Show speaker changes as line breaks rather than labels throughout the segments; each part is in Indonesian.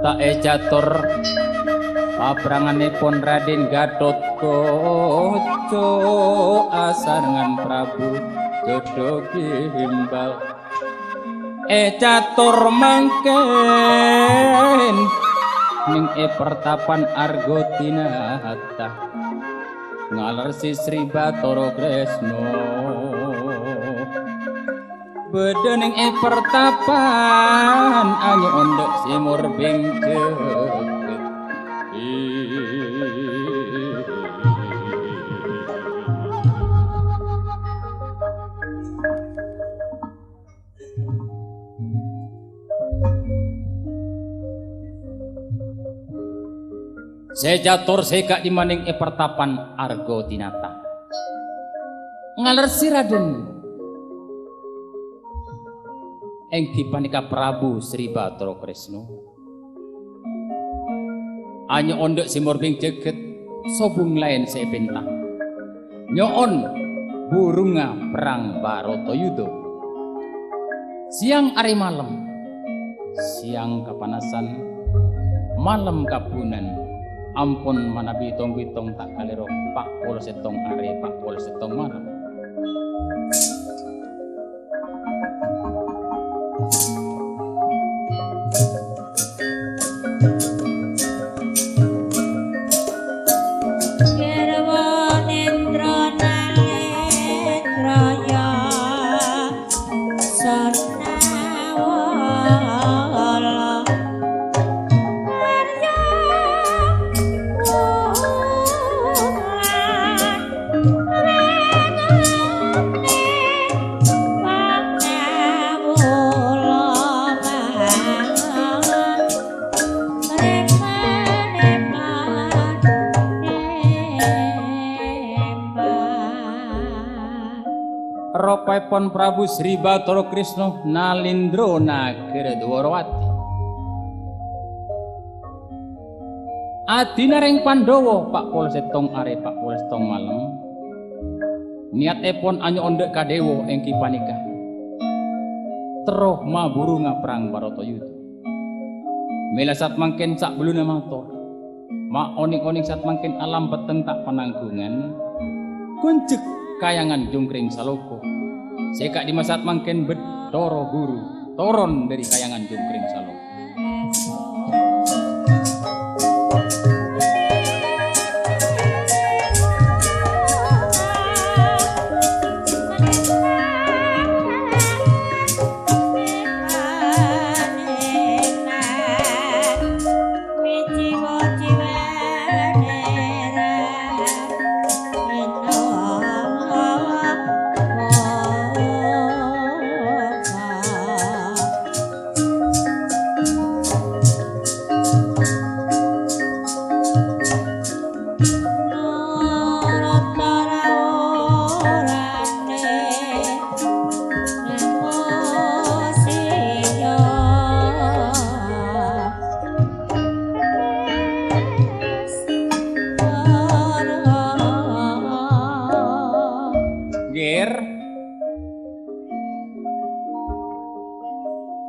tak ejatur papranganipun Raden Gatotkaca asarengan Prabu Jodhogimbal catur mangken ning pertapan Argotinata ngalersi Sri Bathara Kresna bedening pertapan anyu ondek simur bingcek sejatur sekak di maning pertapan Argotinata ngalersi Raden engki panika Prabu Sri Bathara Kresna anyo ondek simur bing jeget sobung lain sepentang nyoon burunga perang Baratayuda siang ari malam siang kapanasan malam kapunan ampun manabi hitung-hitung tak kaliro pak polo setong are pak polo setong malam Ropepon Prabu Sri Bathara Kresna nalindra nagara Dwarawati adina ring Pandhawa pak pol setong are pak pol setong malam niatipun anyo ondek kadewa engki panika teroh maburu ngaprang Baratayuda mila sat mangken sak beluna matur mak oning-oning sat mangken alam peteng tak pananggungan kuncek kayangan jungkring saloko sekak di masat mangken bedoro guru toron dari kayangan jungkring saloko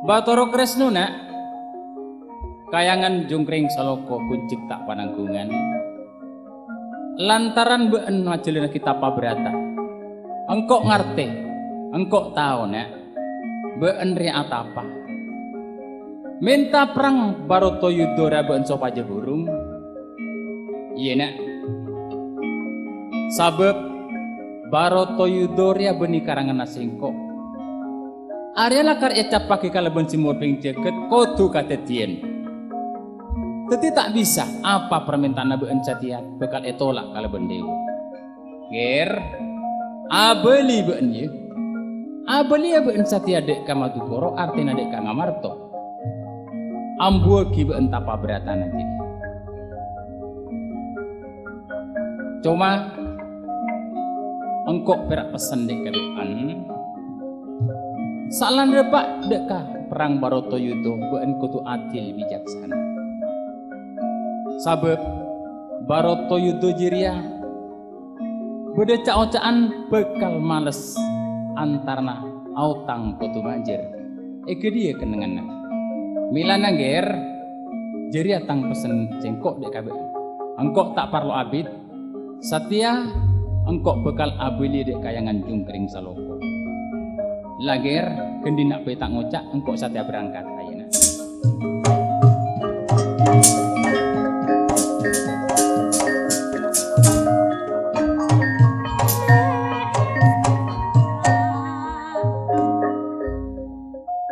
Bathara Kresna nak kayangan jungkring saloko kuncik tak pananggungan lantaran been majelena kita pabrata engkok ngerti engkok tahu nak been riat apa minta perang Baratayuda raben sopaja burung iya nak sabab Baratayuda ria beni karangan nasingkok Arya lakar ecap pakai kalebon simur ping jeket kodu katetien. Teti tak bisa apa permintaan Nabi Encatiat bekal etolak kalebon dewa. Ger, abeli beun ye. Abeli beun Encatiat dek kamadukoro artina dek kangamarto. Ambuh ki beun tapa beratan nanti. Cuma engkok perak pesen dek kabean. Salan rebak deka perang Baratayuda beun kutu adil bijaksana. Sabab Baratayuda jiria beda cak-ocaan bekal males antarna autang kutu manjir. Eke dia kenengan. Milana ger Jadi atang pesen cengkok dek kabe. Engkok tak parlo abid. Satya engkok bekal abili dek kayangan jungkring saloko. Lager kendi nak petak ngocak engkok Satya berangkat ayana.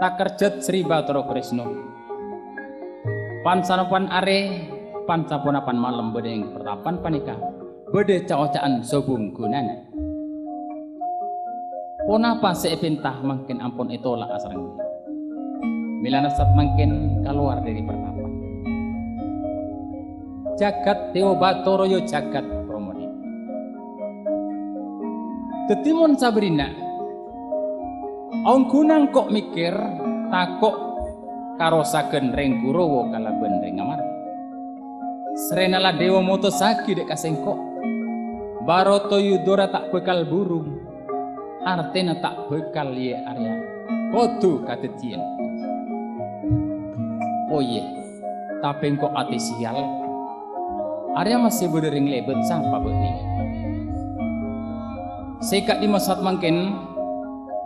Tak kerjet Sri Bathara Krisna. Pansanapan are pansapunapan malam bedeng pertapan panika. Bede caocaan sobung gunana. Ponapa seepintah makin ampun itola asreng. Milana sat makin keluar dari pertapan. Jagat Dewa Bathara yo jagat promoni. Tetimun sabrina. Ongkunang kok mikir takok karosaken reng Kurawa kalaben reng Amar. Srenala Dewa Motosaki dek kasengkok. Baratayuda tak bekal burung. Artena tak bekal ye Arya. Kodu katetien. Oh iya, tapi engkau ati sial. Arya masih berdering lebet sampai bening. Sekat di masat mangken.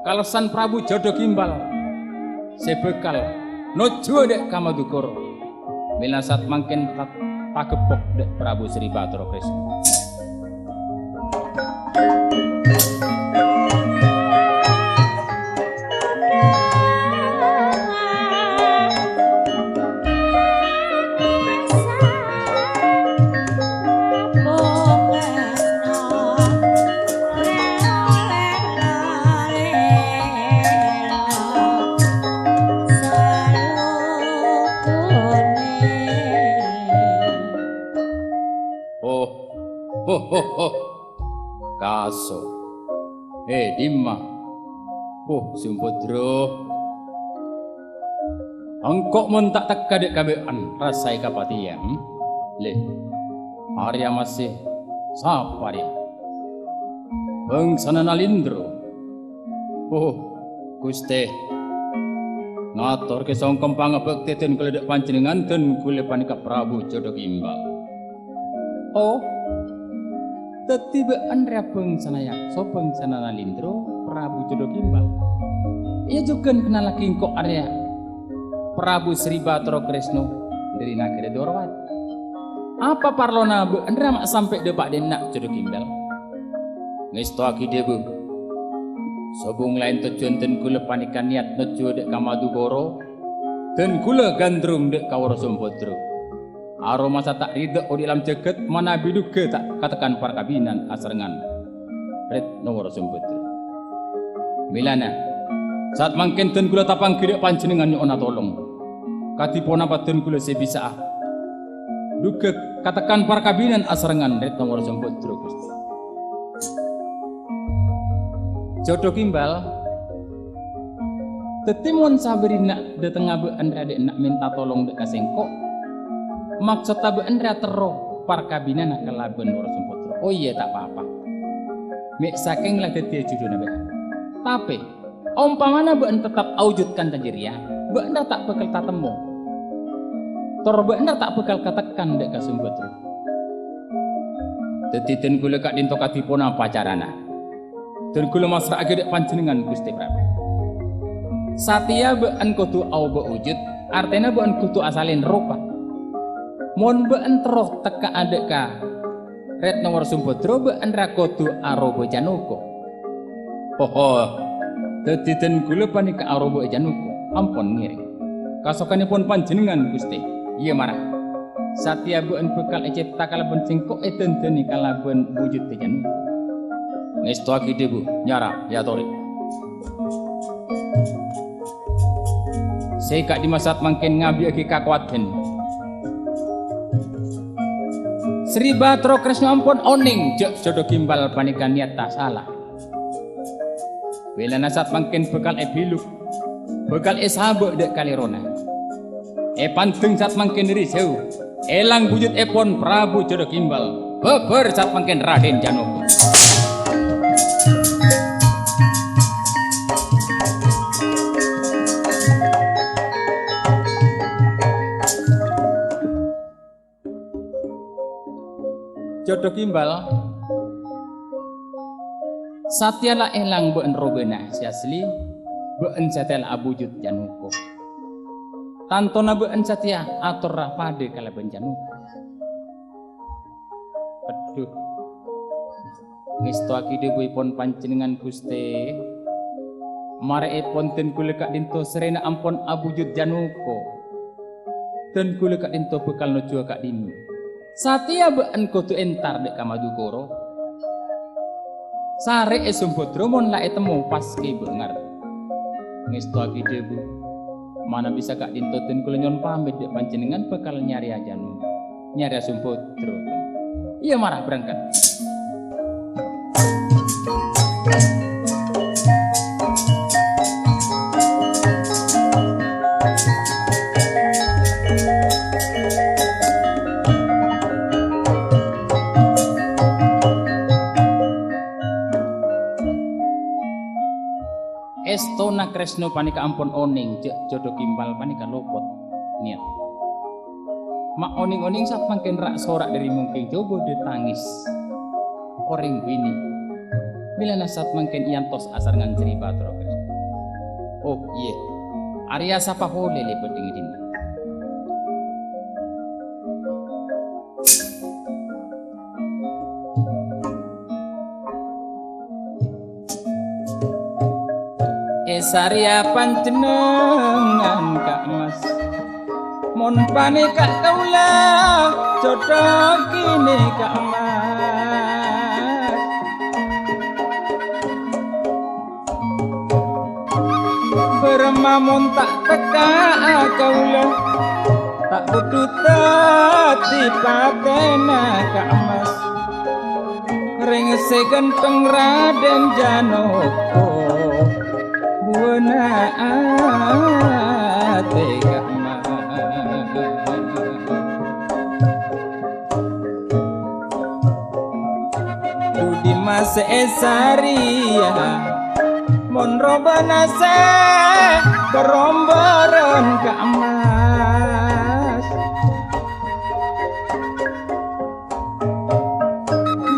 Kalasan Prabu Jodo Gimbal sebekal nojo dek Kamadukara milasat mangken takepok dek Prabu Sri Bathara Krisna. Kaso Dimma Sumpodro engkok mun tak teka dek kabean rasai kapatian le Arya masih sapa dia Bangsana Nalindra. Gusti ngatur ke songkem pangabekti den kula dek panjenengan den kula panika Prabu Jodo Gimbal. Tetibaan rabeng sanaya sobeng sana Nalindra Prabu Jodo Gimbal. Ia juga kenal lagi kok Arya Prabu Sri Bathara Krisna dari Nagara Dwarawati. Apa parlona beendra mak sampai depak denak Jodo Gimbal. Ngesto aki debu. Sobung lain tujuan ten kula panikan niat nuju dek Kamadukara dan kula gandrung dek Kawara Sumpodra. Aroma tak ridek di dalam jagat mana biduga tak katakan parkabinan asrengan Retnawara Sumpodra. Milana saat mangken den kula tapang gedhe panjenengan nyuwun tolong kadipun apa den kula sebisa duga katakan parkabinan asrengan Retnawara Sumpodra Gusti. Jodo Gimbal tetimun sabrina de tengah beun rade nak minta tolong dek kasengkok. Maksud tabe endra tero parkabinan kalaben Wara Sumpodra. Oh iya tak apa-apa. Mek saking lah dadi judulna be. Tapi umpamana beun tetap awujudkan tanjiria, beun tak bekal tatemu. Tor beun tak bekal katakan dek ka Sumpodra. Dadi den kula kak dinto kadipun apa carana. Den kula masrake dek panjenengan Gusti Prabu. Satya beun kudu awujud, artinya beun kudu asalin rupa. Mon beun teroh teka adek ka Retnawara Sumpodra beun ra kudu aroba janaka. Dadi den kula panika aroba janaka. Ampun ngiring. Kasokanipun panjenengan Gusti. Iya marah. Satya beun bekal cipta kalaben singkok dendeni kalaben wujud janaka. Ngesto aki debu nyara ya tori. Seka di masat mangken ngabi aki kakuatan. Sri Bathara Krisna ampun oning Jodo Gimbal panikan niat tak salah. Bila nasat mangkin bekal biluk, bekal sabuk dek kalirona. Panteng sat mangkin risau, elang wujud pon Prabu Jodo Gimbal, beber sat mangkin Raden Janaka. jodoh kimbal satya la elang beun robena si asli beun satya la abujud januko tantona beun satya atur rapade kala beun januko aduh ngesto akide buipon panjenengan Gusti mare epon ten kula kak dinto serena ampon abujud januko ten kula kak dinto bekal nuju kak dinu satya beun kudu entar dek kamadukoro sare esumputro mon la etemu pas ke bengar ngesto akide bu mana bisa kak dinto ten kula nyon pamit dek panjenengan bekal nyari ajanu nyari sumputro iya marah berangkat Estona Kresno panika ampun oning jodoh kimbal panika lopot niat mak oning-oning saat mangken rak sorak dari mungkin coba ditangis orang bini bila saat mangken iantos asar ngan cerita terus oh iya Arya sapa hole le beding din Esarya panjenengan Kak Mas mon panika kaula jodoh kini Kak Mas bermamun tak teka kaula tak butuh tati patena Kak Mas ring segenteng Raden Janoko buana ate Kak Mas Dudi Mas Esaria mon robana se berombaran Kak Mas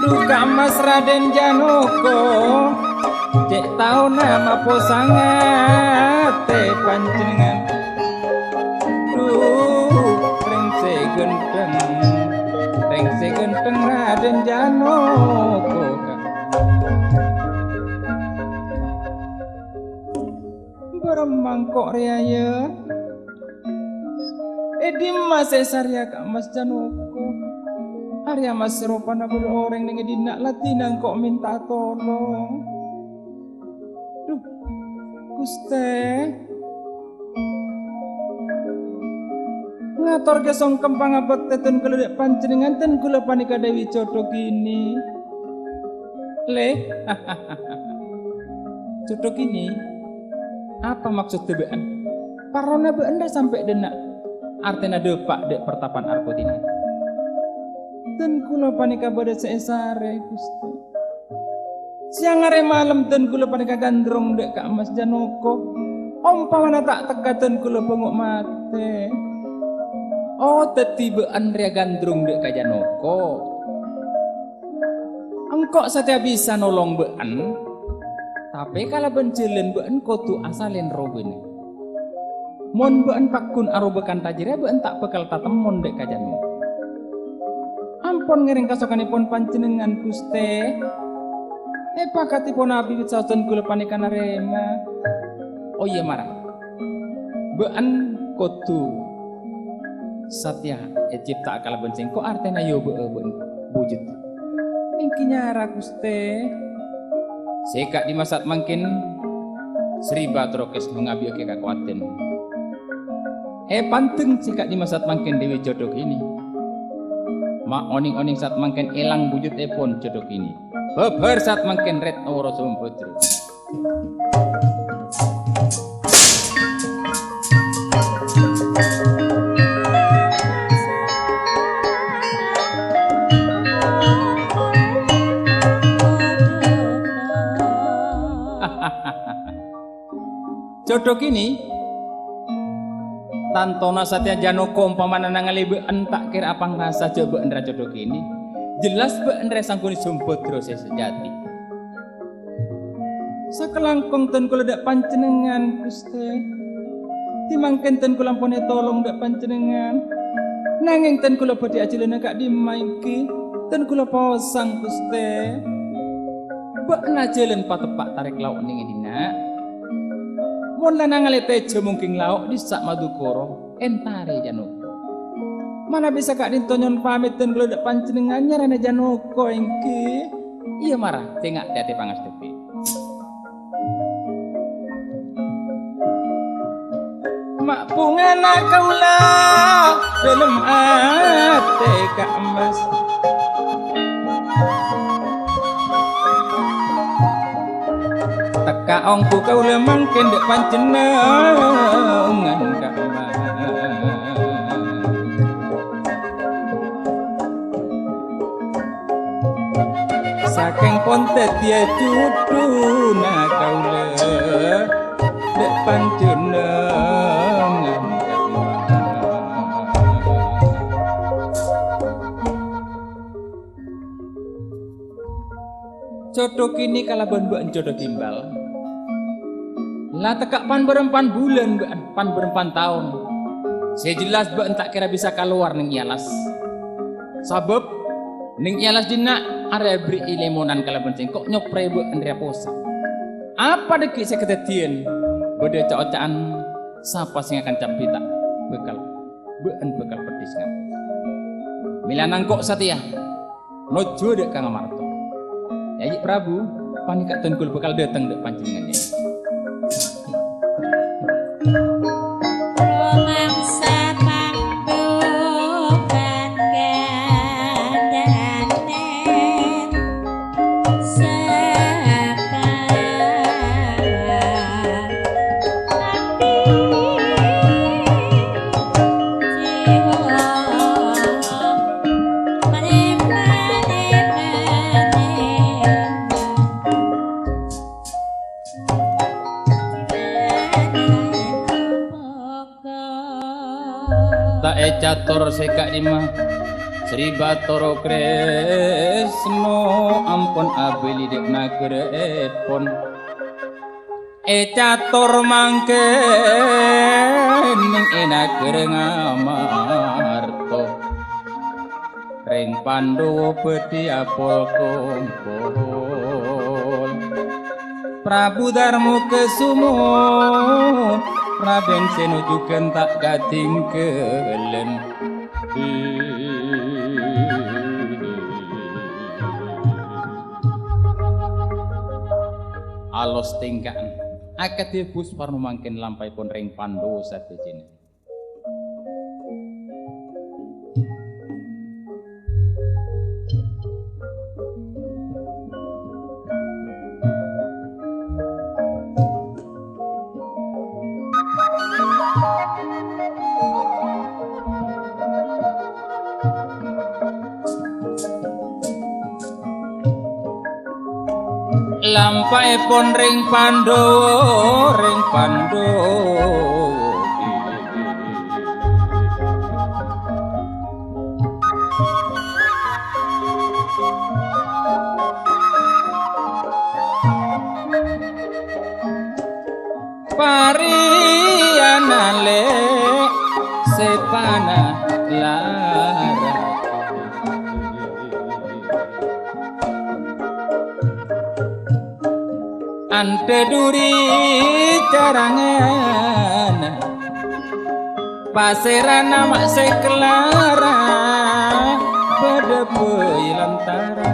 Duka Mas Raden Janoko cek tau nama posangat teh panjenengan rengse genteng Raden Janoko beremangkok riaya di Mas Esarya Kak Mas Janoko Arya Mas Ropana bulu orang dengan dinak latinang kok minta tolong Guste ngator gesong kempang abot tetun kula panjenengan ten kula panika dewi jodoh gini le jodoh gini apa maksud tebean parona beenda sampai denak artena depak dek pertapan Arkotina ten kula panika bade seesare Guste siang hari malam ten kula panika gandrong dek Kak Mas Janoko ompamana tak tekaten kula bengok mate oh tetibaan ria gandrong dek Kak Janoko engkok satia bisa nolong bean tapi kalau bencelen bean kotu asalin robene mon bean pakun arobekan tajira bean tak bekal tatemon dek Kak Janoko ampun ngering kasokanipun panjenengan Guste pakatipun abi sajen kula panika narema oh iya marah bean kotu satya cipta akal benceng kok artena yo beun wujud engkinya Guste sekak di masat mangkin seriba trokes mengabi ke kakuaten panteng sekak di masat mangkin dewi jodoh ini mak oning-oning saat mangkin elang wujud pon jodoh ini beber saat mangkin red oro sumputru jodoh kini tantona satya Janoko umpamana nangalebe entak kira apang rasa coba endra jodoh kini jelas bener sangkuni sumput terus sejati. Sakelangkong ten kula dak panjenengan Gusti. Timangken ten kula ampune tolong dak panjenengan. Nanging ten kula badhe ajelena kak dimaiki, ten kula pasang Gusti. Bakna jelen patepak tarik lauk ning dina. Mun lanang ale tejo mungkin lauk disak Madukara entare Janoko. Mana bisa kak dintonyon pamit ten kula dak panjenengan nyarane Janoko engki. Iya marah tengak dadi pangastupi. Mak pungana kaula dalam ate Kak Mas. Teka ongku kaula mangken dek panjenengan Kak Mas. Saking pontet dia cuduna kaula dek panjenengan. Jodoh kini kalaban mbak jodoh timbal. Lah tekak pan berempan bulan mbak, pan berempan tahun. Saya jelas mbak tak kira bisa keluar ning ialas. Sabab ning ialas dina area beri lemonan kalaban cengkok nyopre mbak Andrea Posa. Apa deki saya ketetian? Bode cocaan siapa sing akan cap pita bekal bekal pedis ngan. Milanang kok Satya. Nojo dek Kang Amarta. Ya Prabu, panikak tengkul bakal datang dek panjenengannya. Catur sekak lima Sri Batoro Kresno ampun abeli dek nagerepon catur mangken ning enager ngamarto ring Pandhawa bedhi apol kumpul Prabu Darmo Kesumo Raden Senujuken tak katingkelen alos tingkaan akeh Pusparno mangken lampai pun ring Pandhawa sadejene. Lampai pun ring Pandhawa Pariana le sepana lara ante duri carangan pasirana mak seklara pada lantaran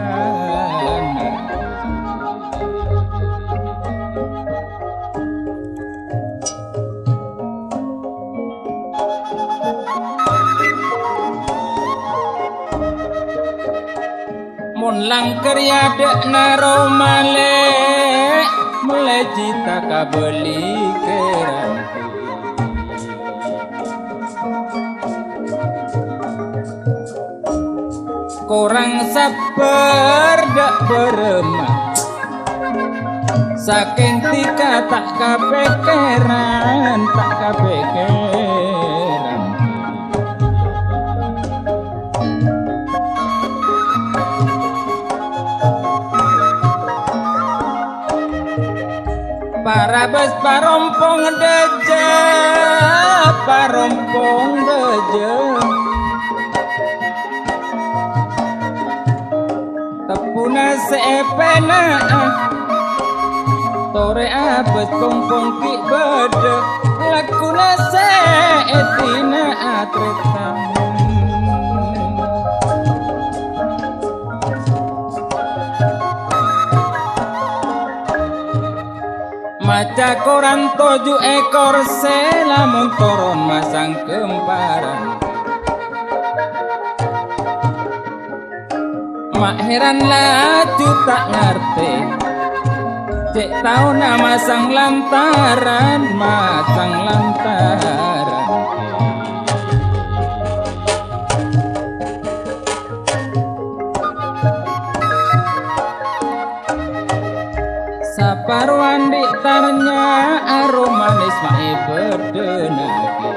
mun langker ya dek naro malek mulai cita kabeli keranti kurang sabar dak beremah saking tika tak kabekeran abes parompong deje tepuna seepena tore abes pompong ki bede lakuna seetina atretan maca koran 7 ekor selamun toron masang kemparan mak heran laju tak ngerti cek tau nama sang lantaran masang lantaran saparwan diktarnya arum manis mai berdenagi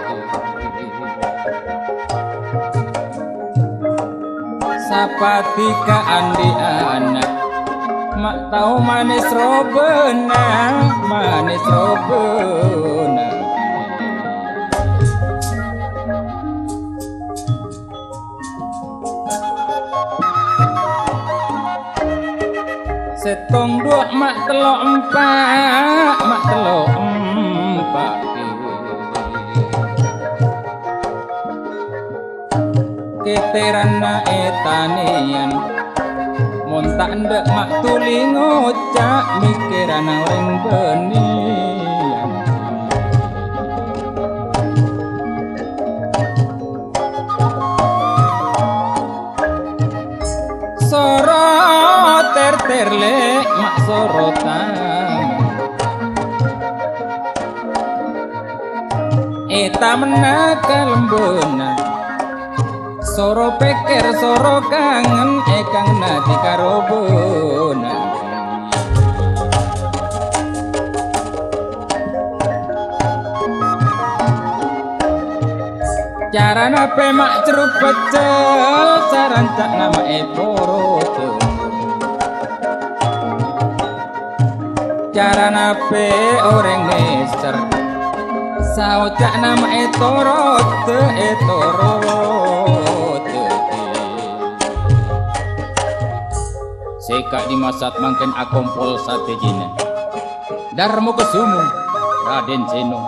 sapati ka andi anak mak tau manis robena setong dua mak telok empat keteran na etanian montak ndek mak tuli ngocak mikiran orang benian sorot terle mak sorotan eta menakal lembuna soro peker soro kangen ekang nati karobona cara nape mak ceruk pecel sarancak nama eporoto cara nape orang nester saucak nama etorote seka di masat mangken akompol satejina darmo kesumu Raden Seno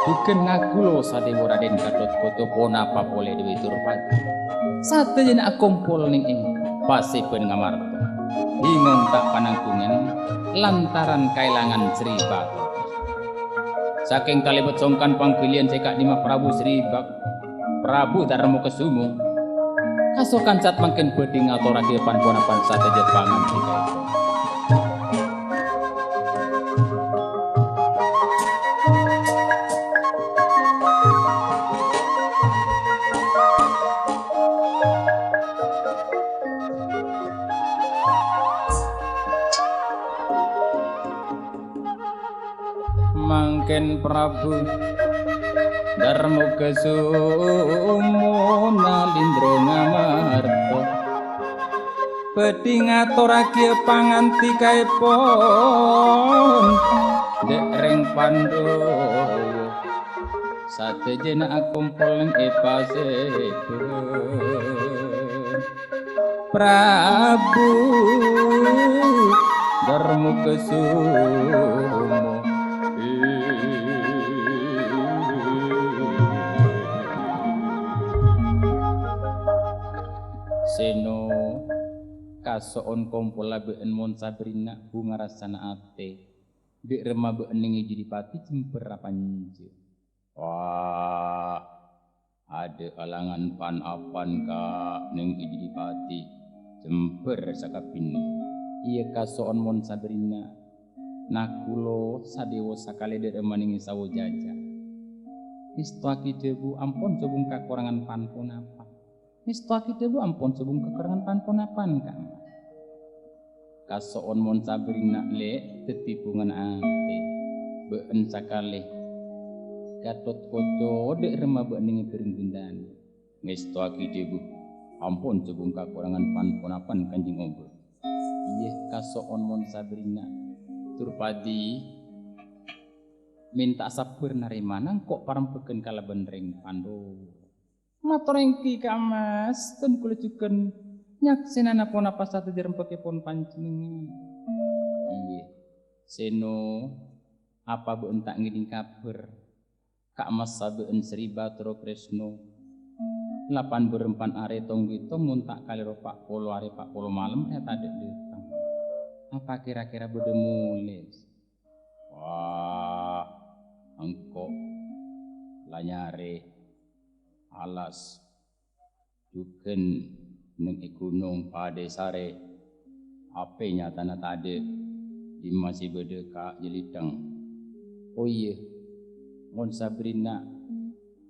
bukan ngakulo sadewo Raden Gatot Koto pona papole Dewi Turpati satejina akompol ning ing pasipen ngamarta bingung tak panangkungan lantaran kailangan Sri Bato saking kalebet songkan pangkilian seka di Prabu Sri Prabu Darmo Kesumu kasokan saat makin beding atau radio pan-ponapan sate Jepangan kita mangken Prabu Darmo Kesumo nalindro ngamarta bedhi ngaturake panganti kaepon dek reng Pandhawa satejena akumpul ing pasedon Prabu Darmo Kesumo Seno kasoon kompol labeen mon Sabrina bunga rasana ate dek remah beening jadi pati cemper panji wah ada alangan pan apan ka ning jadi pati cemper sakapin iya kasoon mon Sabrina nakulo sadewo sakale dek remah ning sawo jaja istuaki debu ampun cobung kakurangan panpun apa Mistuaki debu ampun sebung kekurangan panponapan kang. Kasoon mon Sabrina le tetipungan ate been sakale Gatot Koto dek remah beening piring gundan. Mistuaki debu ampun sebung kekurangan panponapan kanjing obo. Iye kasoon mon Sabrina Turpadi minta sabar narimana kok parempeken kalaban ring Pandu. Maturengki Kak Mas, ten kula juken nyaksenana pun apa satu dirempekipun panjenengan. Iya. Seno apa bu entak ngiring kabar Kak Mas sabeun Sri Bathara Kresna 8 berempan are tonggito muntak kali Pak Polo are Pak Polo malam tadi datang. Apa kira-kira bede mulis? Wah, engko lanyare alas duken neng gunung Padesare ape nyatana tadi di masih bede Kak Jeliteng. Oh iya, mon Sabrina,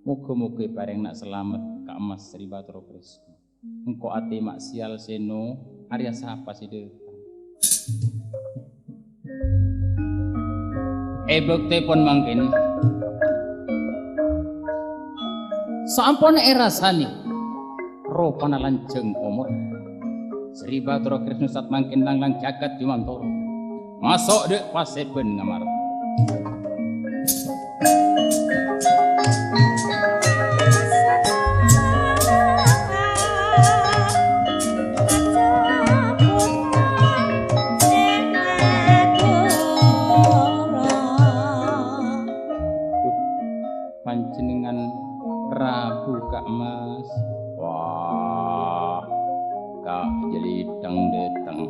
muga-muga bareng nak selamat Kak Mas Sri Bathara Kresna. Engko ate maksial seno Arya sapa si detang. Bukti pun mangkin. Sampun erasani ropana lanjeng umur Sri Bathara Kresna sat mangkin lang jagat Bimantara. Masuk dek paseben ngamar. Panjenengan Prabu Kak Mas. Wah, Kak Jeliteng deteng.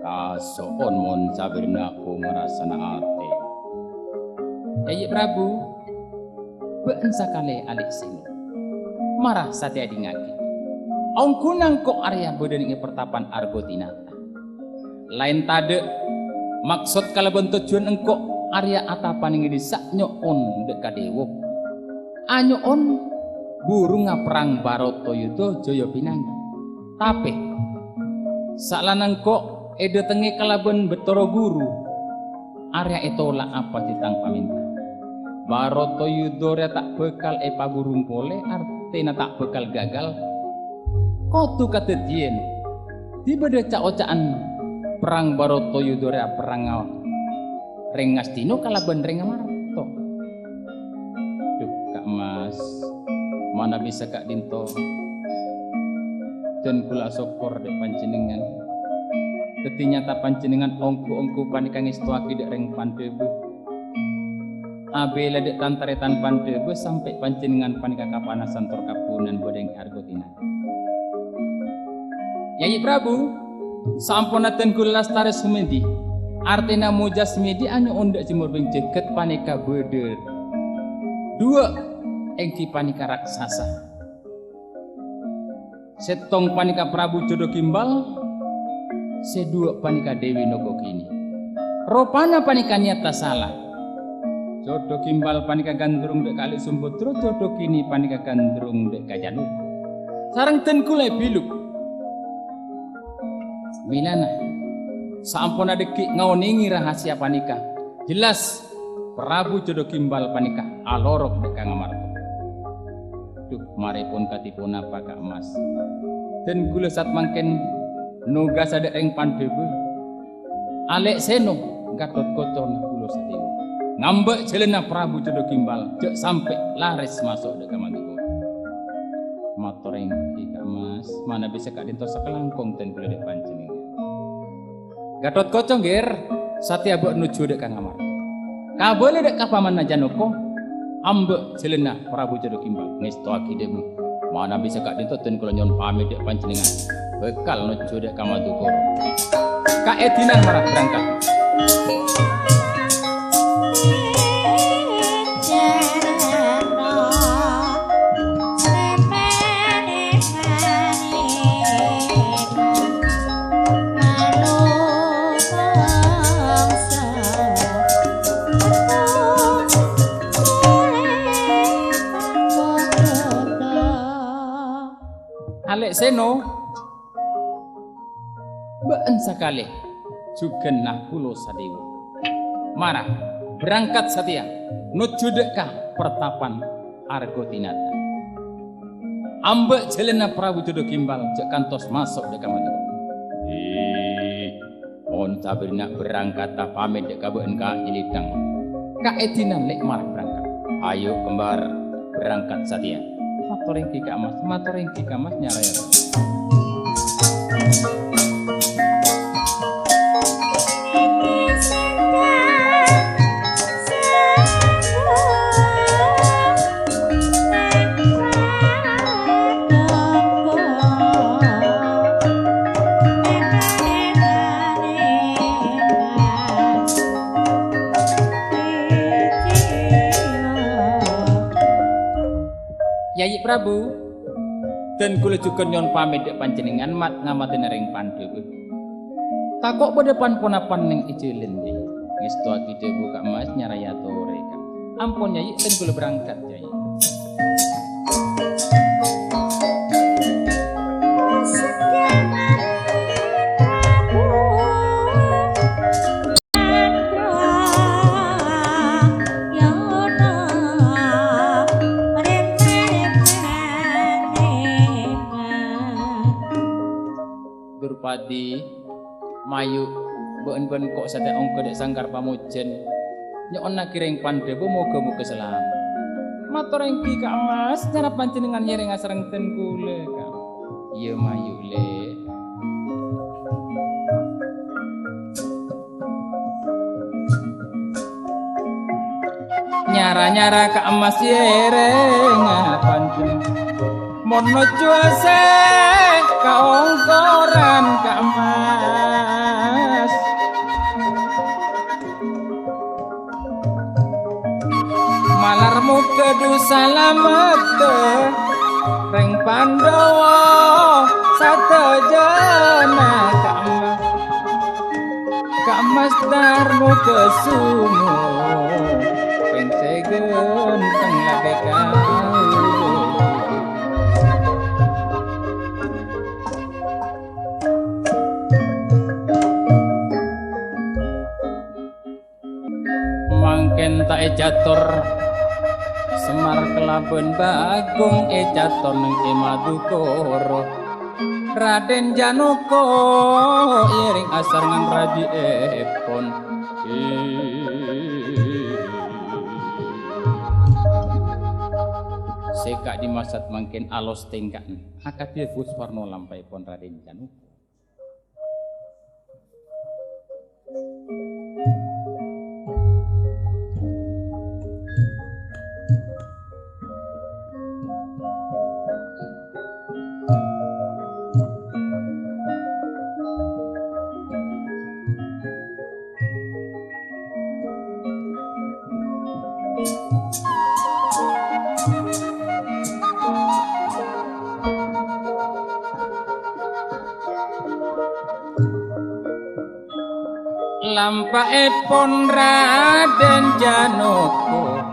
Kasoon mon Sabrina ku ngrasana ate. Yayi Prabu, beun sakale alik sini. Marah satya dingaki. Ongkunang kok Arya bodening pertapan Argotinata. Lain tade maksud kalebon tujuan engkok Arya atapan ingin disak nyoon dek kadewo. Anyoon burung ngaperang Baratoyuda Jaya Pinanggi. Tapi saklanang kok ede tenge kalaben Betara Guru Arya etola apa titang paminta Baratoyuda tak bekal pagurung pole artina tak bekal gagal kotu katedien tiba deca ocaan perang Baratoyuda perang Rengastino kalaben Rengamarta. Duh Kak Mas, mana bisa Kak Dinto dan kula sokor dek panjenengan. Dadi nyata panjenengan ongku-ongku panika ngestuaki dek reng Pandebu. Abela dek tantaretan Pandebu sampai panjenengan panika kapanasan tor kapunan bodeng Argotinata. Yayi Prabu, sampunaten kula lastare sumedi. Artina mujas medi anyo ondak jemur bing jeket panika beder. Dua engki panika raksasa. Setong panika Prabu Jodo Kimbal, sedua panika Dewi Nogokini. Ropana panika nyata salah. Jodo Kimbal panika gandrung dek kali Sumbodro, Jodo Kini panika gandrung dek Kajanu. Sarang ten kulai biluk. Milana. Sampun adeki ngaoningi rahasia panika. Jelas Prabu Jodo Kimbal panika alorok dek Ngamarta. Duh maripun katipun apa Kak Mas. Dan gula sat mangken nugas ada ing Pandebu. Alek seno Gatot Kaca gula sadewa. Ngambek jelena Prabu Jodo Kimbal jek sampai laris masuk dek Kamandika. Matur engki Kak Mas, mana bisa Kak Dinto sakelangkung ten kula dek panjenengan. Gatot Kaca ngger satya mbok nuju dek Kang Ngamarta. Kabole dek kapaman Janaka ambek jelena Prabu Jodo Kimbal ngestoaki demu. Mana bisa Kak Dinto ten kula nyon pamit dek panjenengan. Bekal nuju dek Kamandukara. Kak Edinan marah berangkat. Alek seno beun sakali jugenah kula sadewa. Marah berangkat satya nuju dekah pertapan Argotinata. Ambek jelena Prabu Jodo Kimbal jek kantos masuk dek Kamandika. Mon mon sabrina berangkat ta pamit dek kabeun ka Ilitang. Ka etinan lek malah berangkat. Ayo kembar berangkat satia. Matur engki ka Mas nyaraya. Yayi Prabu dan kula juga nyon pamit dek panjenengan mat ngamaten ring Pandhawa. Takok pada pan-ponapan ning ijelin nggih. Ngestu ati debu Kak Mas nyaraya tore Kak. Ampun Yayi ten kula berangkat Yayi. Durpadi mayu beun-beun kok sate ongko dek sangkar pamujen nyona kiring Pandhawa moga-moga selamat. Matur engki Kak Mas cara panjenengan nyering asreng ten kula Kak. Iya mayu le. Nyara-nyara Kak Mas yereng panjenengan mono cuase kaongkoran Kak Mas malarmu kedu salamet ring Pandhawa satejana Kak Mas darmu kesumo ring tegen teng lage mangken tak ejator Semar kelaben Bagong ejator neng Madukara Raden Janaka iring asar ngan raji epon sekak dimasat mangken alos tengkak akadhe Puswarna lampahipun Raden Janaka. Lampahipun Raden Janaka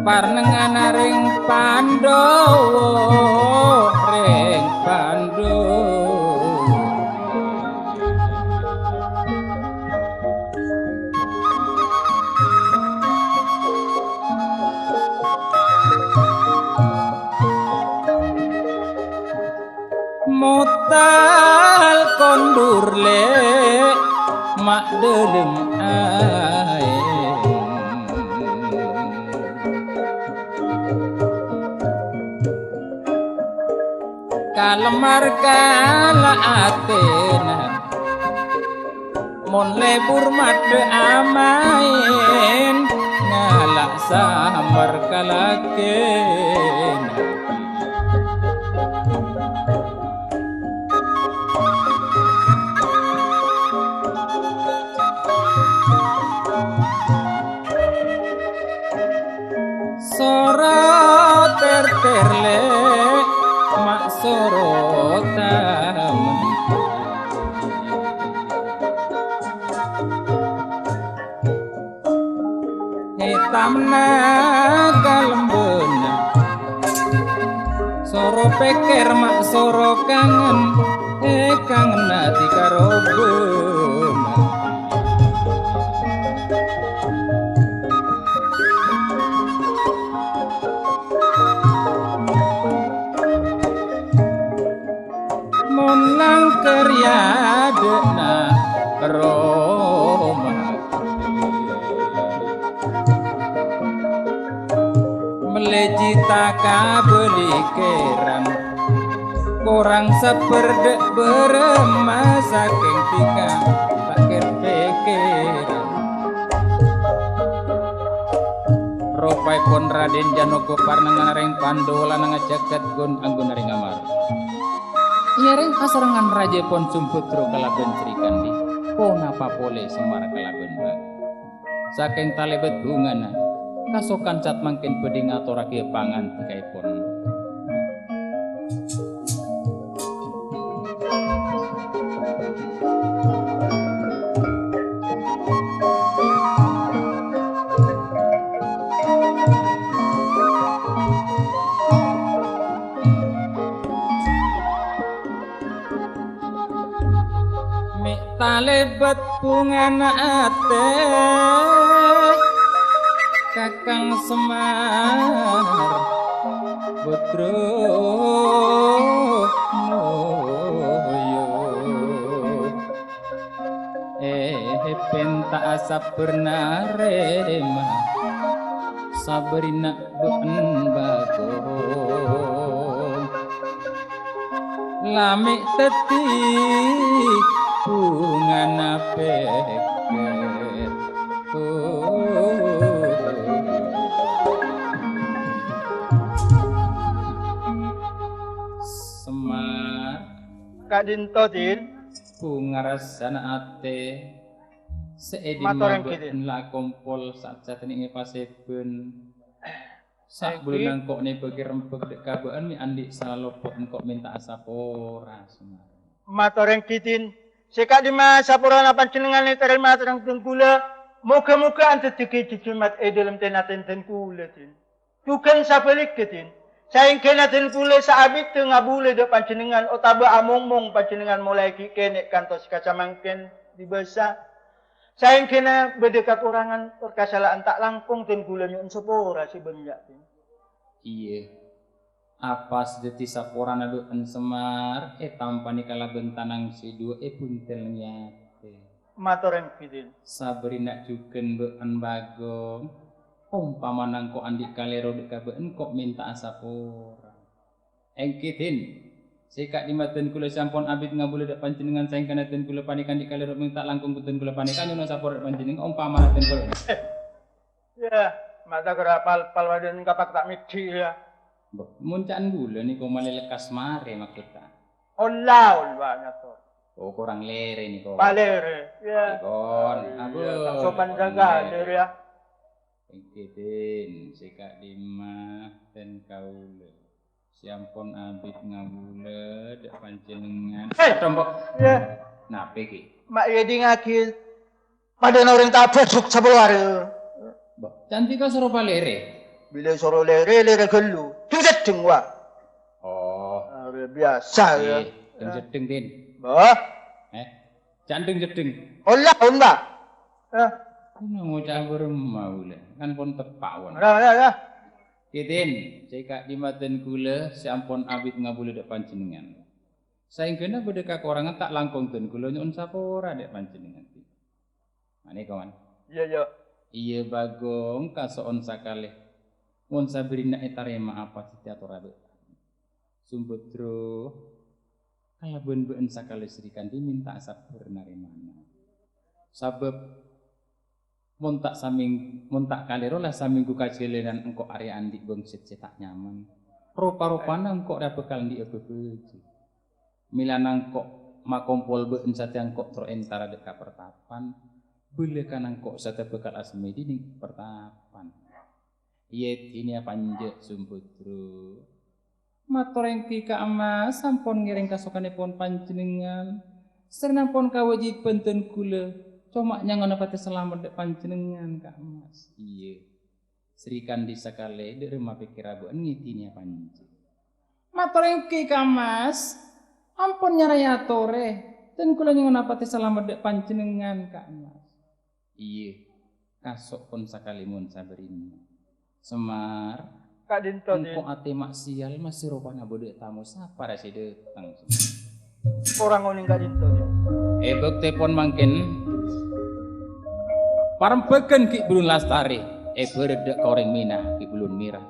parnengan ring Pandhawa motal kondur le mak delem aeng kalemar kala atena mon lebur made amain ngalak samar kalaken terle mak sorotan hitamna kalembena soro peker mak soro kangen kangen ati karo beuna kerya dena melejita kabeli keran korang seperdek beremah saking tika pakir pikiran ropai pun Raden Janoko parnangan ring Pandola nang jagat gun anggun ring amar nyering asarangan raja pon sumputro kalaben Srikandi pon apa pole Semar kalaben bag saking talebet bungana kasokan cat mangkin beding aturake pangan tikaipun talebet bungana ate Kakang Semar Putro Moyo penta asap bernarema sabrina ben bagong lamik teti bungana peket Semar
Kak Dinto Din
bungarasana ate seedi maben la kompol saat ini paseben sak bulan kok nih bagi rempek dek kabaan mi andi salah lopot kok minta asapora Semar
matoreng kitin sekak di masa purana panjenengan ni terima terang tengkula moga-moga anda tegi jimat dalam tenaten tengkula tin bukan sabalik ketin saing kena tengkula saabit tengah bule dek panjenengan otaba among-mong panjenengan mulai kikenek kantos kacamangken di basa saing kena berdekat orangan perkasalaan tak langkung tengkula nyun sepora si benyak tin
iya apa sedeti saporana doan Semar tampani kala bentanang si dua buntelnya
matoreng kitin
sabrina juken doan bagong umpamanang ko andi kalero dek kabeen kok minta asapora engkitin sekak dimaten kula sampun abit ngabule dek panjenengan saing kana ten kula panikan di kalero minta langkung kuten kula panikan nyuna sapora panjenengan umpamana ten kula
ya mata kerapal palwaden kapak tak midi ya
muncaan gula nih kok malah lekas mare maksudnya.
Olaul banyak tuh.
Oh kurang lere nih kok.
Palere, ya.
Kon, aku.
Sopan jaga lere ya.
Engkitin, sekak dimah dan kaule. Siampun abit ngabule dek panjenengan. Tombok.
Ya.
Nape ki?
Mak yedi ngakil. Pada orang tak besok sebeluar.
Cantik kau serupa lere.
Bila suruh lere gelu. Tungset tungwa.
Oh.
Biasa ya.
Tungset ting tin.
Bah.
Canting jeding.
Olah, enggak.
Kuna ngucap beremau le. Kan pun tepak wan.
Ya.
Kitin, sekak dimaten kula sampun abit ngabule dek panjenengan. Saing kena bedeka korangan tak langkung ten kula nyun sapora dek panjenengan. Mane kawan.
Iya.
Iya bagong kasoon sakale. Mun sabrina etarema apa setiatur abe. Sumbutro kala ben-ben sakale Srikandi diminta asap bernarimana. Sabab mun tak kalero lah saminggu kajelenan engko area andi bengsit cetak nyaman. Rupa-rupana engko da bekal ndi bebeji. Milanang kok makompol beun satya engko tro entara dek pertapan. Bule kanang kok sate bekal asmedi ning pertapan. Iye ini panje Sumbutro. Matureng ki ka Mas sampun ngiring kasokanipun panjenengan. Sernampun kawajiban ten kula. Cuma nyangon pati selamat dek panjenengan Kak Mas. Iya. Srikandi sakale dek rumah pikir abuan ngitini panje. Matureng ki ka Mas. Ampun nyarayatore. ten kula nyangon pati selamat dek panjenengan Kak Mas. Iya. Kasok pun sakalimun saberini. Semar,
Kak Dinto
engko ate maksial masih rupana bodek tamu sapa rasi detang.
Orang ngoning Kak Dinto.
Bek telepon mangkin. Parempeken ki belun lastari. Berdek koreng mina ki belun mirah.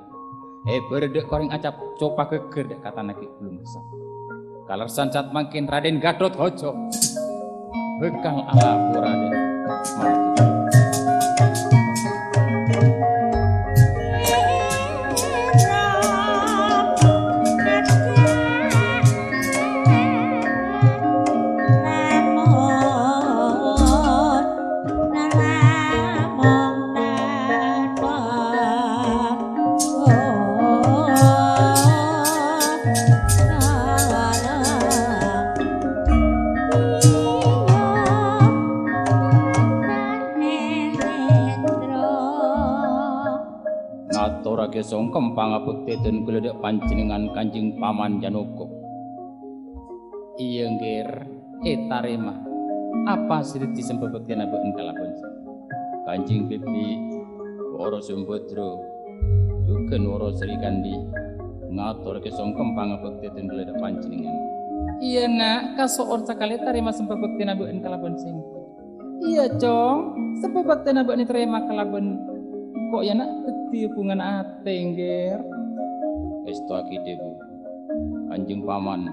Berdek koreng acap copa geger dek kata nakik belum besar. Kalersan saat makin Raden Gatot Hojo bekal ala Raden Martu. Songkem pangabekti dan geledek panjenengan Kanjeng Paman Janoko. Iya ngger, tarema. Apa sih disembebekti nabeun kalabun? Kanjeng Bibi, Woro Sumbadra, juga Woro Sri Kandi, ngatur ke songkem pangabekti dan geledek panjenengan. Iya nak, kasoor sakali tarema sembebekti nabeun kalabun sing. Iya cong, sembebekti nabeun terima kalabun. Kok ya nak teti hubungan ate ngger. Estu aki debu. Kanjeng Paman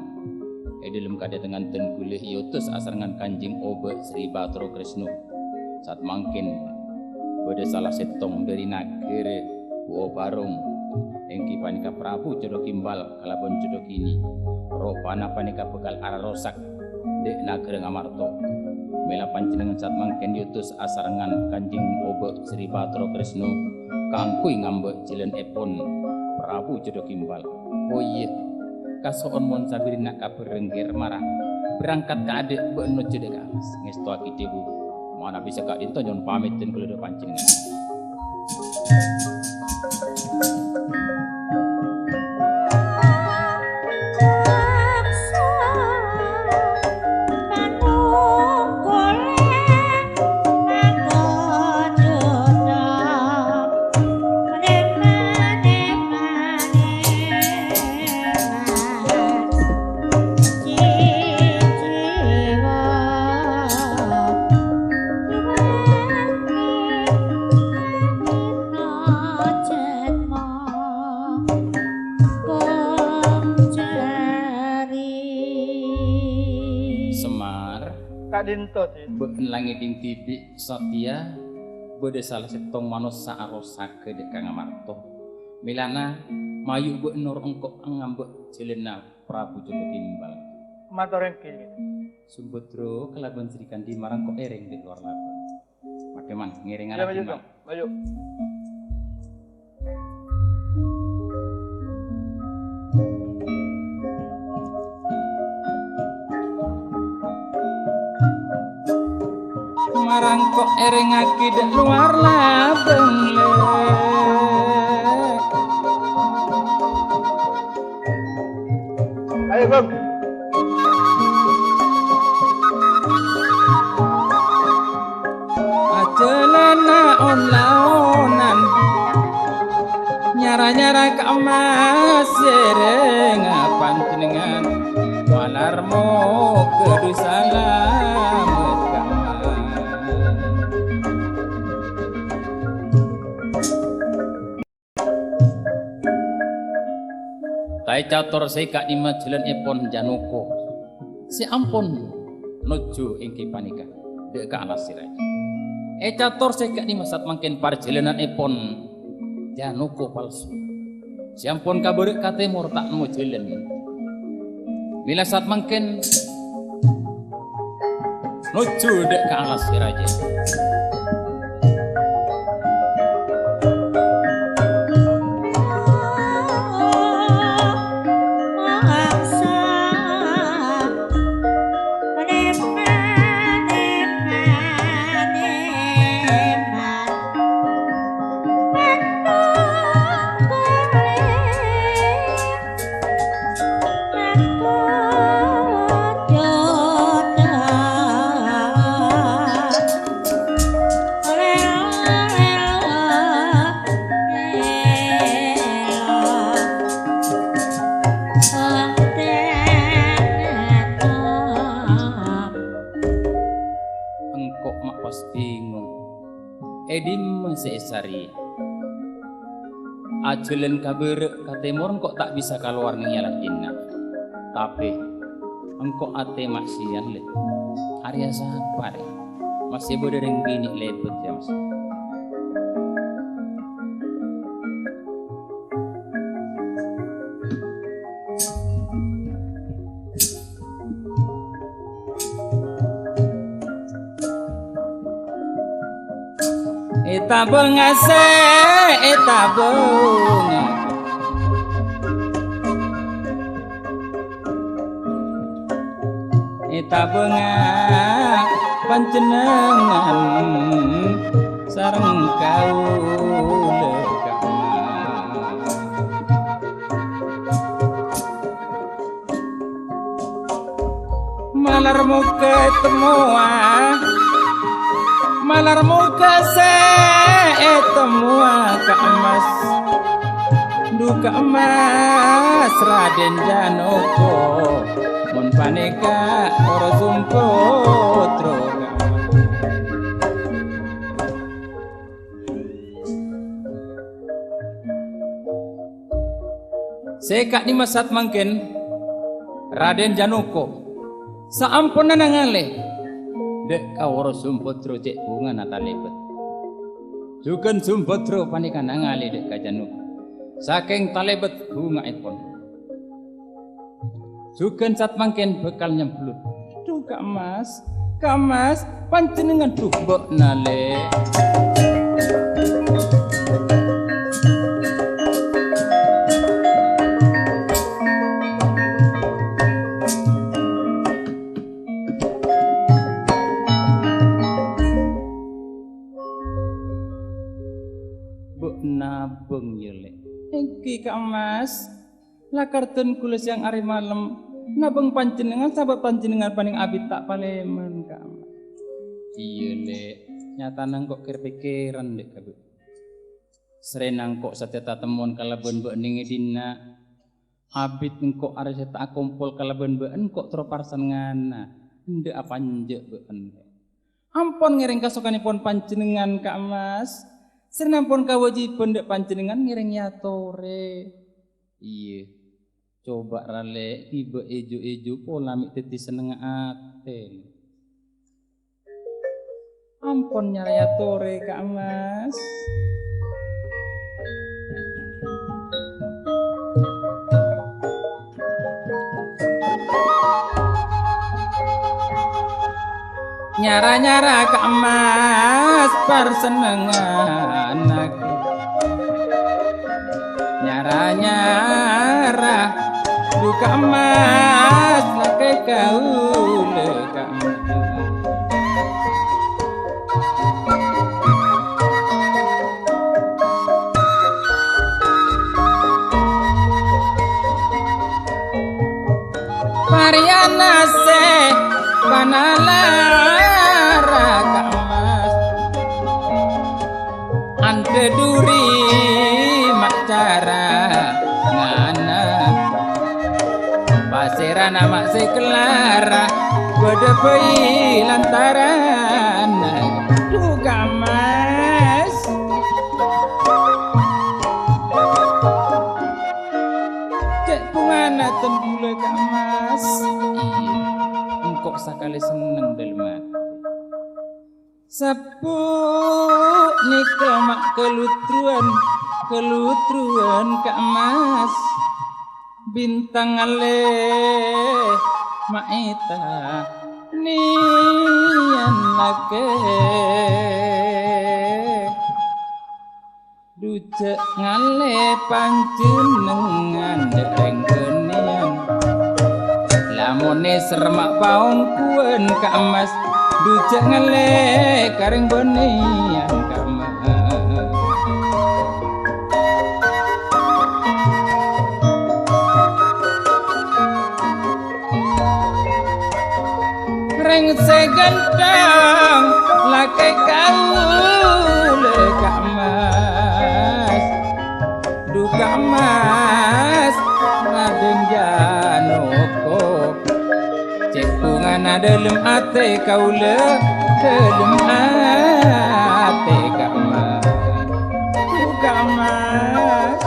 dalam kadatengan ten kulih yotus asarengan Kanjeng Obe Sri Bathara Kresna. Saat mangkin bade salah setong dari nagere Buo Barong engki panika Prabu Jodo Kimbal kalabon Jodo Kini. Ropana panika bekal ararosak dek nagere Ngamarta. Mela panjenengan saat mangken diutus asarengan Kanjeng Obe Sri Bathara Kresna kangkui ngambek jilen epon Prabu Jodo Kimbal. Oh iya, kasoon mon sabirina kaberengger marah berangkat ke adek beunut jede kalas ngestu aki debu mana bisa kak dinto nyon pamit dan keluar panjenengan.
Dinto
beken langit ing tibi Satya bade salah setong manusa arosake dek Kang Amarta milana mayu be nur engko ngambek jelena Prabu Jodo Kimbal
matur engke
Sumbadra kelaban Sri Kandi marang kok ereng di luar laban pakeman ngiring arep
maju maju.
marang kok erengake dek luar labeng
ayo Bang
ajelana on-laonan nyara-nyara ka emas sereng panjenengan walarmo kedu salamet Tai catur seka di majelan epon Janoko. Si ampun nuju ingki panika dek ka alas sirai. Catur seka di masat mangken parjalanan epon Janoko palsu. Si ampun kabarek ka timur tak nemu jalan. Bila saat mangken nuju dek ka alas sirai. ajelan kabere ka timur kok tak bisa keluar ngialah inna. Tapi engkau ate maksian le. Arya sabar ya. Masih berdereng gini lepet ya mas. Eta bengase, eta bunga. Eta bunga panjenengan sareng kaula malarmu ketemu malarmu kase etemu ka emas duka emas Raden Janoko mun paneka ora sumputro Sekak ni masat mangken Raden Janoko saampunan nangale dek kawara sumputro cek bunga natalebet juken sumputro panikan nangale dek ka Janoko saking talebet bunga ipun juken sat mangken bekal nyemplut duh Kak Mas panjenengan duh mbok nale nabung yele iki Kak Mas lakarten kula siang ari malem nabung panjenengan sahabat panjenengan paning abit tak palemen Kak Mas iya le nyata nang kok kir-pikiran dek kabeh serenang kok sateta temuan kalaben mbok ning dina abit engko are tak kumpul kalaben mbok kok troparsan ngana ndek apa njek beken ampun ngiring kasokanipun panjenengan Kak Mas senampun kawajiban dek panjenengan ngiring yatore. Iya. Coba rale tiba ejo-ejo pola mik teti seneng ate. Ampun nyara yatore Kak Mas. Nyara-nyara Kak Mas persenengan aku nyara-nyara duka Mas lake kaule Kak Mas Mariana se panalara Kak Mas ante duri makcara ngana pasirana mak seklara bedepei lantaran duh Kak Mas cek pungana ten bule Kak Mas engkok sakali seneng dalam hati sapu nikel mak kelutruan Kak Mas bintang ale mak ita nian lake ducek ngale panjenengan dereng kenian lamone sermak paungkuan Kak Mas ducek ngale karing bonian Kak Mas reng segentang lake kaule Kak Mas duka Mas Raden Janoko cek pungana dalam ate kaule dalam ate Kak Mas duka Mas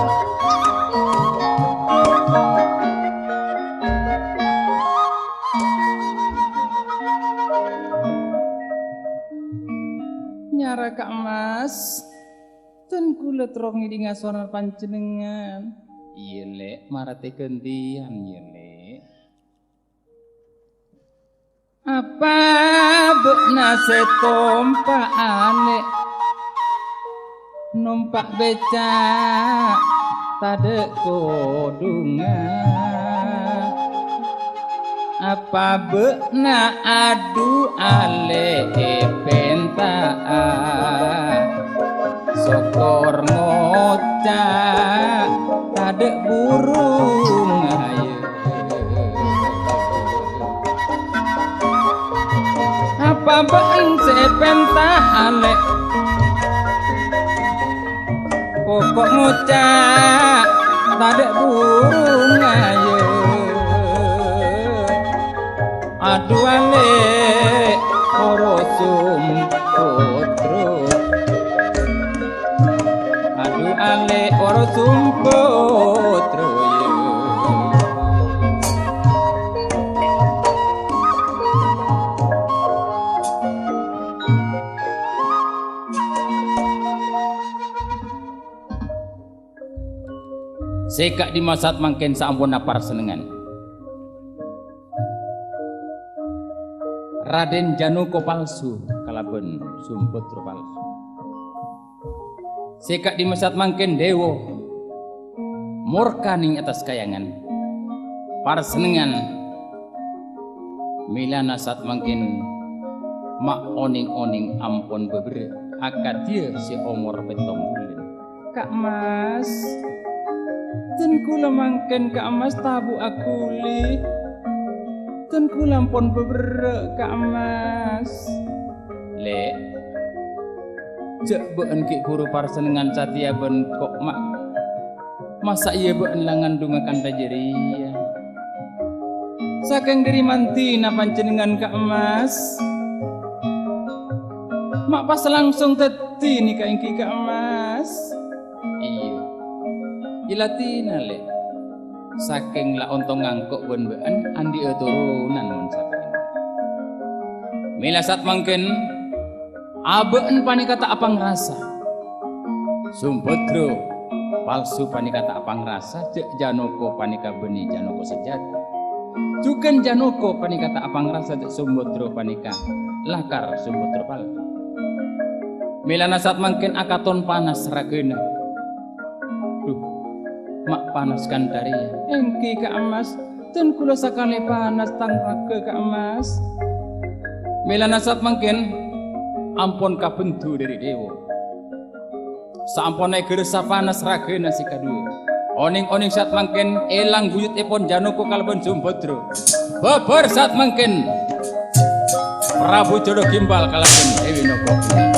putra ngidi ngasoran panjenengan. Iya Lek, marate gantian ya Lek. Apa bekna setompakane numpak becak tade kodungan. Apa bekna adu ale pentaan sokor ngocak tade burung aye. Apa beng sepentaan le pokok ngocak tade burung aye. Aduh ale orosum putro, aduh ale orosum putro ye. Sekak di masat mangken sampun napar senengan. Raden Janoko palsu kalaben Sumputro palsu. Sekak di masat mangken dewo murkaning atas kayangan par senengan milana saat mangken mak oning-oning ampon bebre akad dia si omor betong bulan. Kak Mas ten kula mangken Kak Mas tabu akuli ten kula pon bebre Kak Mas. Le cek beun ki guru parsenengan satia ben kok mak masa iya beun langan dungakan tajeria saking diri mantina panjenengan Kak Mas. Mak pas langsung teti nih Kak Engki Kak Mas. Iya ilatina le saking la ontong ngangkok ben-ben andi turunan mun saking milasat mangken abeun panikata apang rasa Sumputro palsu panikata apang rasa cek Janoko panika beni Janoko sejati juken Janoko panikata apang rasa cek Sumputro panika lakar Sumputro palsu milana saat mangken akaton panas rageuna. Mak panaskan dari engki Kak Mas ten kula sakale panas tang raga Kak Mas. Milana saat mangken ampun kabentu dari dewa sampone geresa panas rageuna si kadua oning-oning saat mangken elang buyut epon Janoko kalaban Sumputro babar saat mangken Prabu Jodoh Gimbal kalaban Dewi Nogoknya.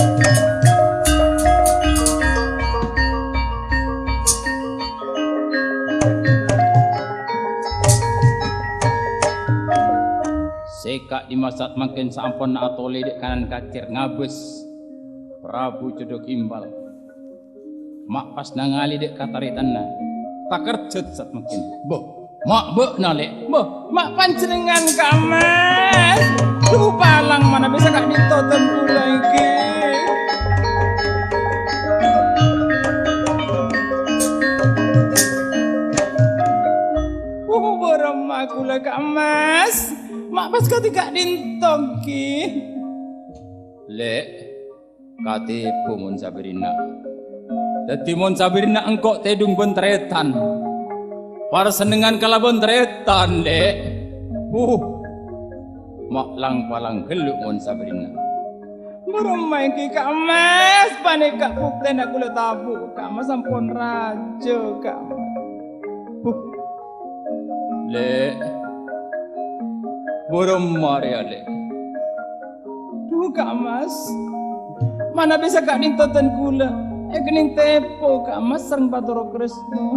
Sekak di masat makin sampun atole dek kanan kacir ngabes Prabu Jodoh Gimbal mak pas nangali dek kataritanna tak kerjet sat makin boh mak bek nale boh mak panjenengan Kak Mas lu palang mana bisa kak ditoten pula iki borong aku lah Kak Mas. Mak pas ketika dintong ki le katipu mun sabirina dadi mun sabirina engkok tedung bentretan para senengan kala bentretan le mak lang palang geluk mun sabirina meremai ki Kak Mas panik Kak bukten aku le tabu Kak Mas sampun raja Kak le Borong Maria le. Duh Kak Mas, mana bisa Kak nintoten kula? Kening tepo Kak Mas sareng Batara Kresna.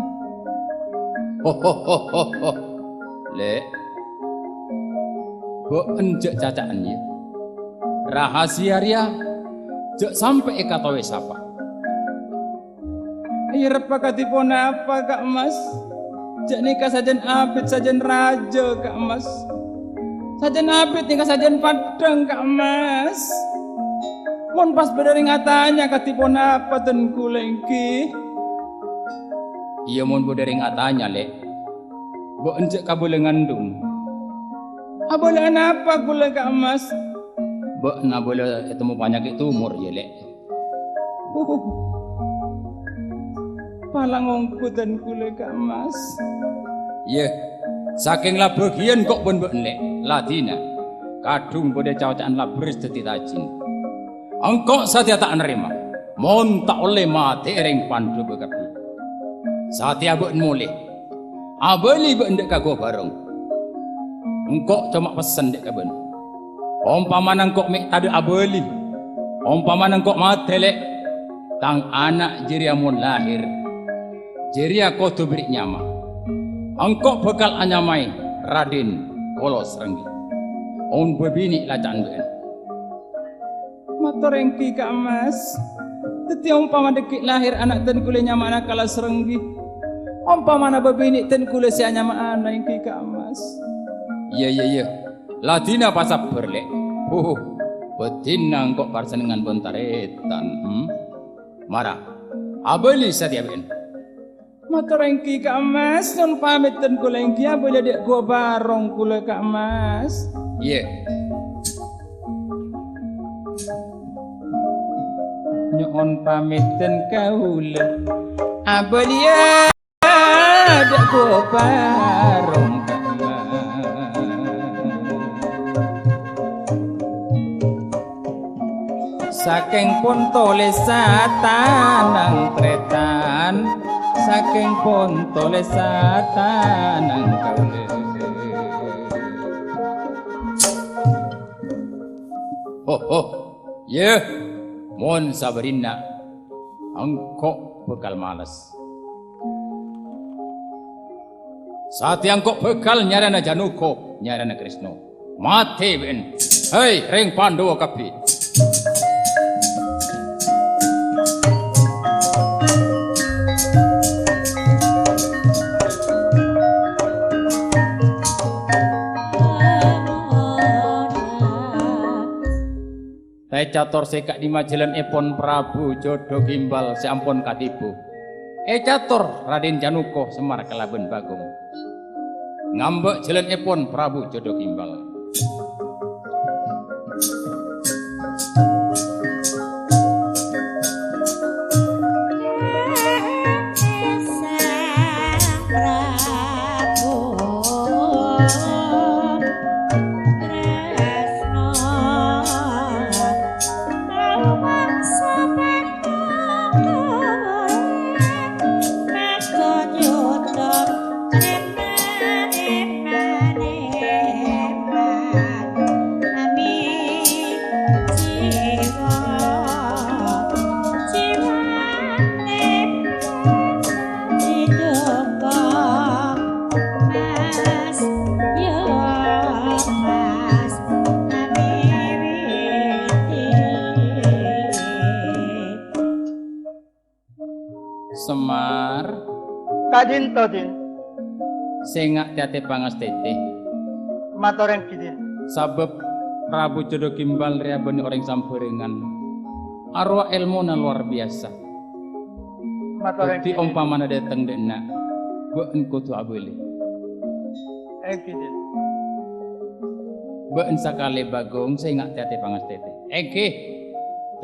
Le, bo enjek cacaan ya. Rahasia ria, jek sampai katawe sapa. Ayo repa katipun apa Kak Mas? Jek nikah sajen abid sajen raja Kak Mas. Sajen abid tinggal sajen padang Kak Mas. Mon pas berdering ngatanya katipun apa ten kula iki. Iya mon bo dereng atanya lek. Bo enjek ka boleh ngandung. Boleh apa boleh ka emas? Bo na boleh ketemu penyakit tumor ya lek. Palang ongkutan kule ka emas. Iya. Saking lah bagian kok pun bo lek. Latina. Kadung boleh cawacaan lah beris dadi tajin. Engkau satia tak nerima. Mon tak oleh mati ring pandu bekapi. Satia bo mulih. Abeli bo ndek kago bareng. Engkau cuma pesen dek kaben. Umpama engkau mek tadi abeli. Umpama engkau mati lek. Tang anak jiria mun lahir. Jiria kotu beri nyama. Engkau bekal anyamai Raden Kolos Renggi. On bebini lacan ben. Motor engki ka emas. Teti umpama dekik lahir anak ten kule nyama anak kala serenggi. Umpama na bebini ten kule si nyama anak engki ka emas. Iya. Latina pasap berlek. Betina engkau parsenengan bontaretan. Marah. Abeli satia ben. Motor engki ka emas. Non pamit ten kule engki abeli dek gua barong kule ka emas. Iya. Nyon pamiten kaula abelia dak go barong kama saking pun tolesatan nang tretan saking pun tolesatan nang kaula yeah. Mon sabarina engkau bekal malas. Saat yang kau bekal nyarana Januko, nyarana Krisno. Mati ben. Hei, ring Pandawa kapi. Cator sekak di majalan epon Prabu Jodo Gimbal seampun katibu. Cator Raden Januko Semar Kelaben Bagong. Ngambek jalan epon Prabu Jodo Gimbal. Semar
Kadin to din.
sengak tiate pangas tete
Matoreng kidin.
sabab Prabu Jodo Gimbal ria beni orang samperengan arwah ilmu na luar biasa.
Matoreng
Di umpamana dateng dena beun kutu abeli
kidin.
beun sakale Bagong sengak tiate pangas tete eke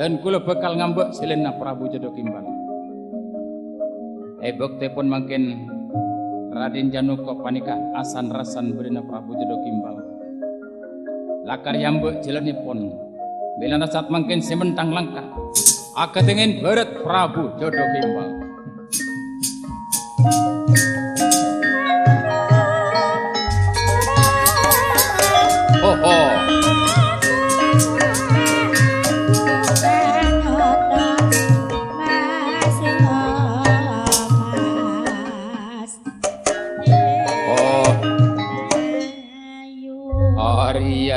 dan kula bekal ngambek silena Prabu Jodo Gimbal. Bukti pun makin Raden Januko panika asan rasan berina Prabu Jodo Gimbal. Lakar yambek jelani pun bila saat makin sementang langkah akatengin berat Prabu Jodo Gimbal.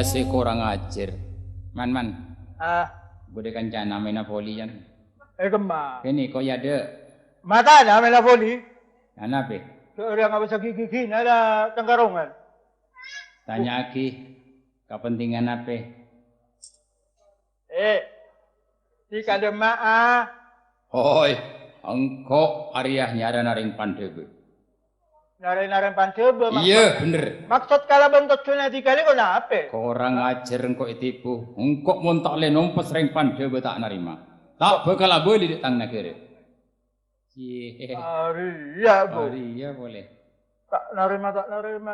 Si kurang ajar. Man. Bude kancana main Napoli yan.
Kemah.
Ini kok ya de.
Mata na may Napoli.
Anape?
Seorang apa sa gigigin ada tenggarungan.
Tanya lagi kepentingan apa?
Di kadema
Hoi, engko Arya nyara naring Pandhawa.
Naren-naren Pandhawa.
Iya, bener.
Maksud kala bentuk cuna dikali kok nape?
Korang ajar engko itipu. Engko mun tak le nompes ring Pandhawa tak narima. Tak bakal boleh di tang negara.
Arya, Bu.
Arya boleh.
Tak narima.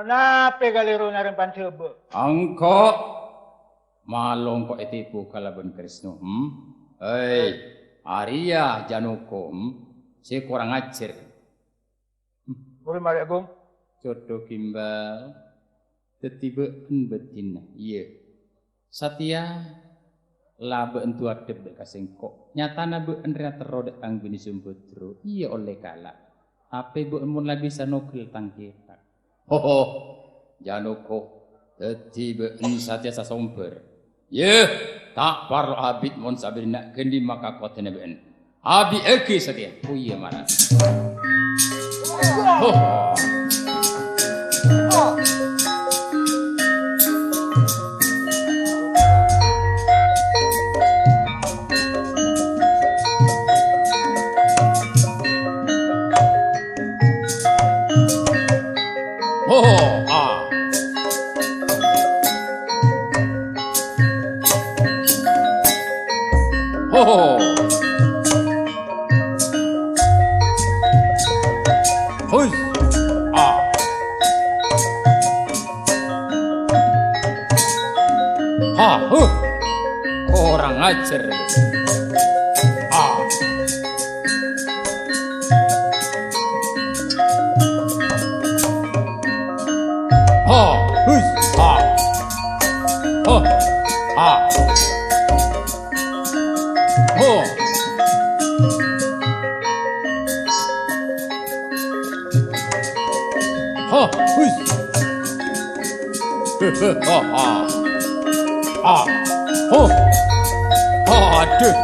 Nape kali ro naren Pandhawa?
Engko malong kok itipu kalaban Krisna. Hei, Arya Janoko. Si kurang ajar.
Boleh mari Agung.
Jodoh gimbal tetibeen betina. Iya. Satya labe entu adep dek kasing kok. Nyatana been ria terodek tang bini sumbudro. Iya oleh kala. Tapi been mun lah bisa nogel tang kita. Hoho. Janoko tetibeen Satya sasomber. Iya. Tak parlo abid mun sabir nak gendi maka kotene been. Abi eki Satya. Oh iya marah. Oh. Kurang ajar. Aduh.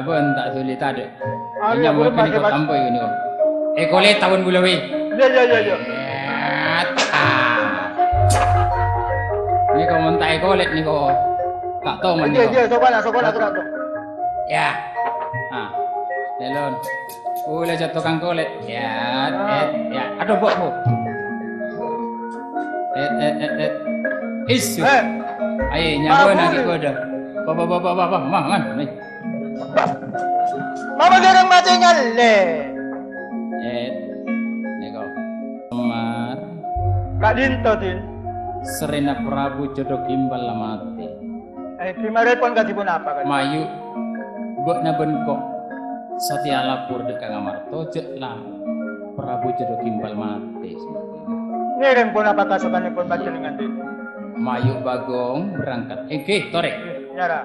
Man, tak sulit ada. Ini mau kini kau tambah ini kau. Kolet tahun bulawi.
Ya.
Ini kau mentai kolet ni kau. Tak tahu mana.
Ya, sokola tu.
Ya. Delon. Boleh jatuh kang kolet. Ya. Aduh buatmu. Isu. Ayo nyawa nak kau dah. Baba, man.
Mama garang mati ngalle.
Nego. Semar.
Kak Dinto tin.
Serena Prabu jodoh gimbal lah mati.
Pimarepon kasih pun apa kan?
Mayu. Buat na bengkok. Satya lapor dekat Ngamarto jek lah. Prabu jodoh gimbal mati.
Ngereng pun apa kasukannya pun baca dengan tin.
Mayu Bagong berangkat. Oke, torek.
Nyara.